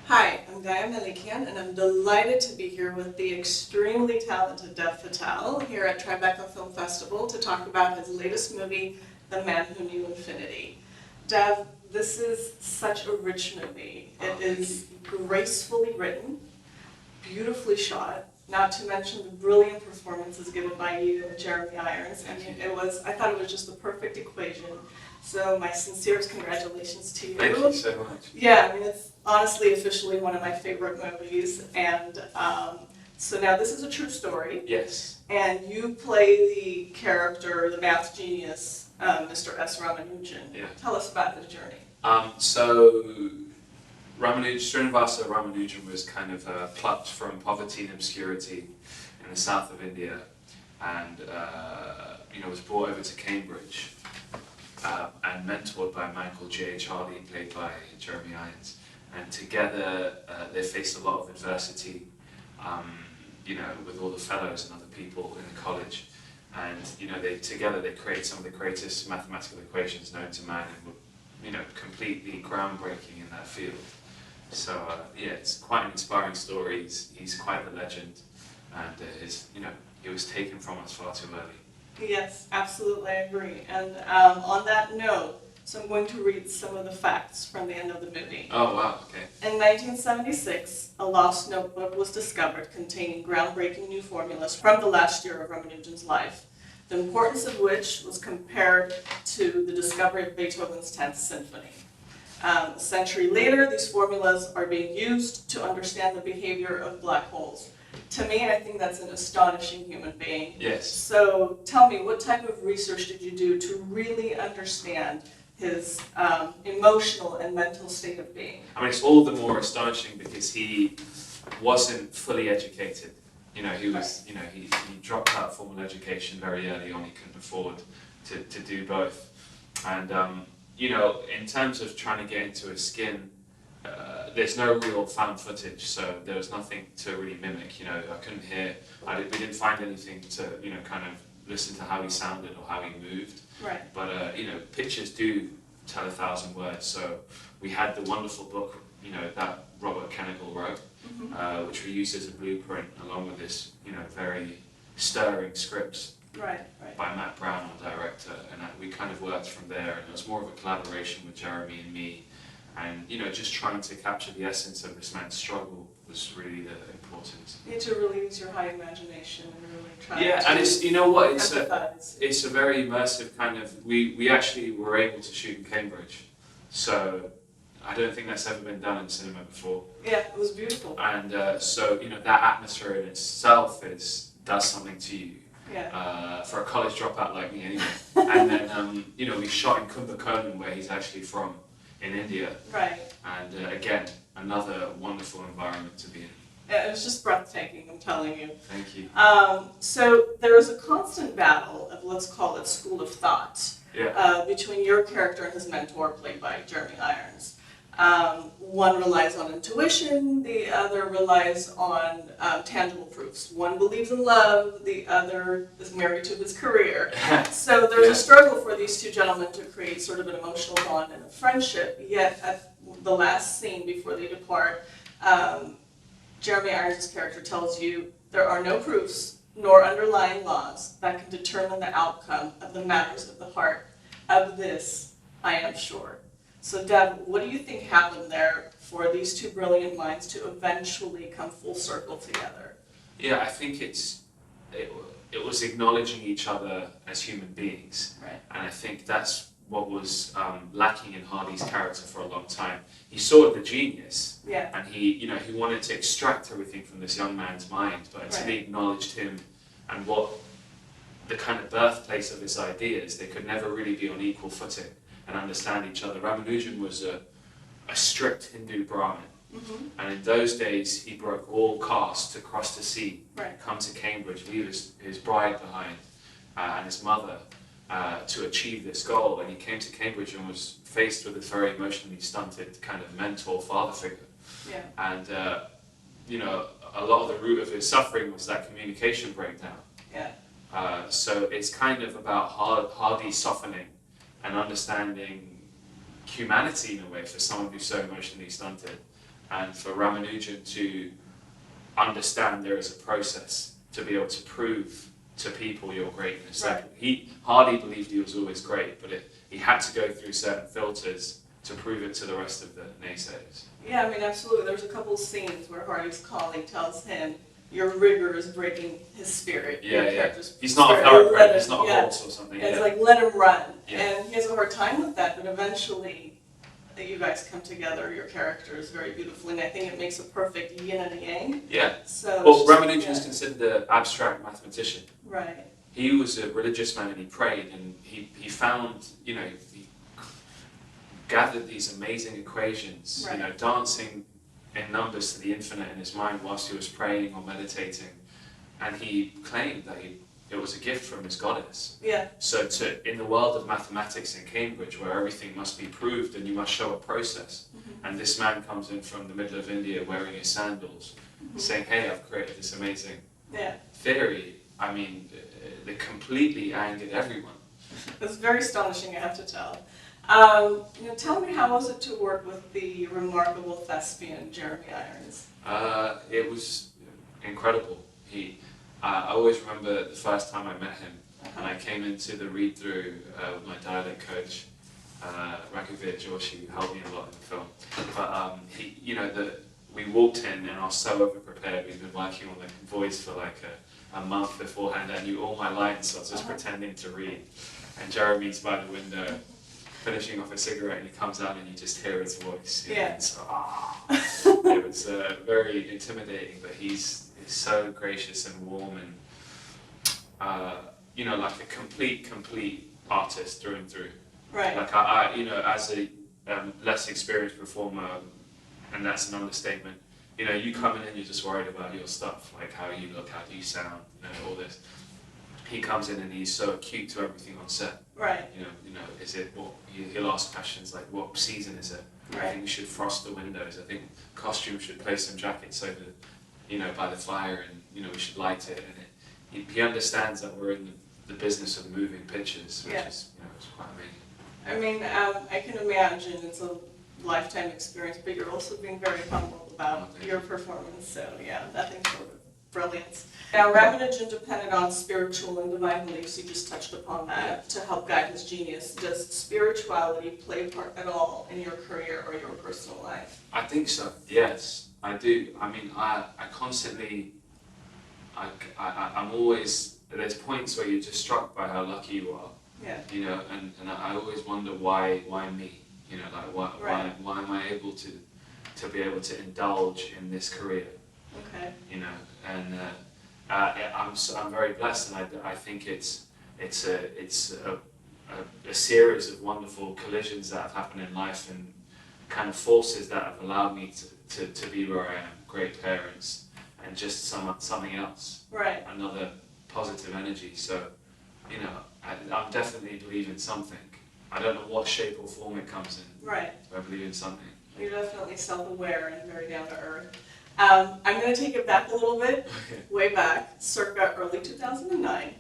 Hi, I'm Gaia Melikian, and I'm delighted to be here with the extremely talented Dev Patel here at Tribeca Film Festival to talk about his latest movie, The Man Who Knew Infinity. Dev, this is such a rich movie. It is gracefully written, beautifully shot, not to mention the brilliant performances given by you and Jeremy Irons. I mean, I thought it was just the perfect equation. So my sincerest congratulations to you. Thank you so much. Yeah, I mean, it's honestly officially one of my favorite movies. And so now this is a true story. Yes. And you play the character, the math genius, Mr. S. Ramanujan. Yeah. Tell us about his journey. So Srinivasa Ramanujan was kind of plucked from poverty and obscurity in the south of India, and was brought over to Cambridge and mentored by a man called J.H. Hardy, played by Jeremy Irons. And together they faced a lot of adversity, with all the fellows and other people in the college. And together they create some of the greatest mathematical equations known to man, and were completely groundbreaking in that field. So it's quite an inspiring story. He's quite the legend, and he was taken from us far too early. Yes, absolutely, I agree. And on that note, so I'm going to read some of the facts from the end of the movie. Oh, wow, okay. In 1976, a lost notebook was discovered containing groundbreaking new formulas from the last year of Ramanujan's life, the importance of which was compared to the discovery of Beethoven's 10th Symphony. A century later, these formulas are being used to understand the behavior of black holes. To me, I think that's an astonishing human being. Yes. So tell me, what type of research did you do to really understand his emotional and mental state of being? I mean, it's all the more astonishing because he wasn't fully educated. He was, he dropped out of formal education very early on. He couldn't afford to do both. And, in terms of trying to get into his skin, there's no real found footage, so there was nothing to really mimic. I couldn't hear, we didn't find anything to, kind of listen to how he sounded or how he moved. Right. But, pictures do tell 1,000 words, so we had the wonderful book, that Robert Kennigal wrote, which we used as a blueprint along with this, very stirring scripts. Right. By Matt Brown, our director, and we kind of worked from there, and it was more of a collaboration with Jeremy and me, and just trying to capture the essence of this man's struggle was really the importance. You need to really use your high imagination and really try to and it's a very immersive kind of, we actually were able to shoot in Cambridge, so I don't think that's ever been done in cinema before. Yeah, it was beautiful. And so that atmosphere in itself does something to you. Yeah. For a college dropout like me anyway. And then, we shot in Kumbakonam, where he's actually from, in India. Right. And again, another wonderful environment to be in. Yeah, it was just breathtaking, I'm telling you. Thank you. So there is a constant battle of, let's call it, school of thought between your character and his mentor, played by Jeremy Irons. One relies on intuition, the other relies on tangible proofs. One believes in love, the other is married to his career. So there's a struggle for these two gentlemen to create sort of an emotional bond and a friendship, yet at the last scene before they depart, Jeremy Irons' character tells you there are no proofs nor underlying laws that can determine the outcome of the matters of the heart. Of this, I am sure. So Deb, what do you think happened there for these two brilliant minds to eventually come full circle together? Yeah, I think it was acknowledging each other as human beings. Right. And I think that's what was lacking in Hardy's character for a long time. He saw the genius, and he wanted to extract everything from this young man's mind, but until he acknowledged him and what the kind of birthplace of his ideas, they could never really be on equal footing and understand each other. Ramanujan was a strict Hindu Brahmin, and in those days he broke all castes to cross the sea, come to Cambridge, leave his bride behind and his mother to achieve this goal. And he came to Cambridge and was faced with this very emotionally stunted kind of mentor father figure. Yeah. And a lot of the root of his suffering was that communication breakdown. Yeah. So it's kind of about Hardy softening and understanding humanity in a way for someone who's so emotionally stunted, and for Ramanujan to understand there is a process to be able to prove to people your greatness. Right. Like he hardly believed he was always great, but he had to go through certain filters to prove it to the rest of the naysayers. Yeah, I mean, absolutely. There's a couple scenes where Hardy's colleague tells him, your rigor is breaking his spirit. Yeah. He's not a thoroughbred, he's not a horse or something. And it's like, let him run. Yeah. And he has a hard time with that, but eventually you guys come together, your characters very beautifully, and I think it makes a perfect yin and a yang. Yeah. So well, Ramanujan is considered an abstract mathematician. Right. He was a religious man and he prayed, and he found, he gathered these amazing equations, Right. Dancing in numbers to the infinite in his mind whilst he was praying or meditating, and he claimed that it was a gift from his goddess. Yeah. So in the world of mathematics in Cambridge, where everything must be proved and you must show a process, and this man comes in from the middle of India wearing his sandals, saying, hey, I've created this amazing theory, I mean, they completely angered everyone. It's very astonishing, I have to tell. Tell me, how was it to work with the remarkable thespian Jeremy Irons? It was incredible. I always remember the first time I met him, and I came into the read-through with my dialect coach, Raghuvir Joshi, who helped me a lot in the film. But we walked in and I was so over-prepared. We'd been working on the voice for like a month beforehand. I knew all my lines, so I was just pretending to read. And Jeremy's by the window, finishing off a cigarette, and he comes out and you just hear his voice. Yeah. So, it was very intimidating, but he's so gracious and warm and, like a complete artist through and through. Right. Like as a less experienced performer, and that's an understatement, you come in and you're just worried about your stuff, like how you look, how do you sound, all this. He comes in and he's so acute to everything on set. Right. Is it he'll ask questions like, what season is it? Right. I think we should frost the windows. I think costume should place some jackets over, by the fire, and we should light it. And he understands that we're in the business of moving pictures, which is it's quite amazing. I mean, I can imagine it's a lifetime experience, but you're also being very humble about your performance. So yeah, nothing short of brilliance. Now, Ramanujan depended on spiritual and divine beliefs. You just touched upon that to help guide his genius. Does spirituality play a part at all in your career or your personal life? I think so. Yes, I do. I mean, I constantly, I'm always, there's points where you're just struck by how lucky you are. Yeah. And I always wonder why me? Why am I able to be able to indulge in this career? Okay. And I'm very blessed, and I think it's a series of wonderful collisions that have happened in life, and kind of forces that have allowed me to be where I am. Great parents, and just something else. Right. Another positive energy. So, I'm definitely believing something. I don't know what shape or form it comes in. Right. But I believe in something. You're definitely self-aware and very down to earth. I'm going to take it back a little bit, way back, circa early 2009.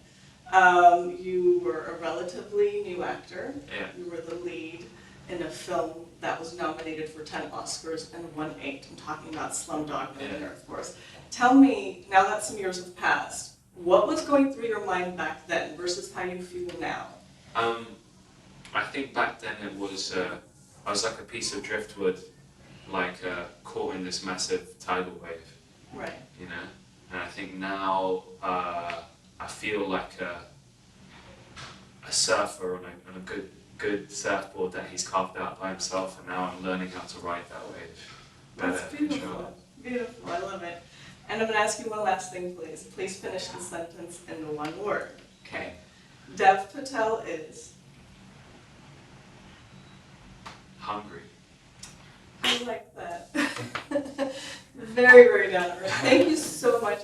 You were a relatively new actor. Yeah. You were the lead in a film that was nominated for 10 Oscars and won 8. I'm talking about Slumdog Millionaire, of course. Tell me, now that some years have passed, what was going through your mind back then versus how you feel now? I think back then it was, I was like a piece of driftwood, caught in this massive tidal wave. Right. And I think now I feel like a surfer on a good surfboard that he's carved out by himself, and now I'm learning how to ride that wave better. That's beautiful. Beautiful, I love it. And I'm going to ask you one last thing, please. Please finish the sentence in one word. Okay. Dev Patel is? Hungry. I like that. Very, very down to earth. Thank you so much.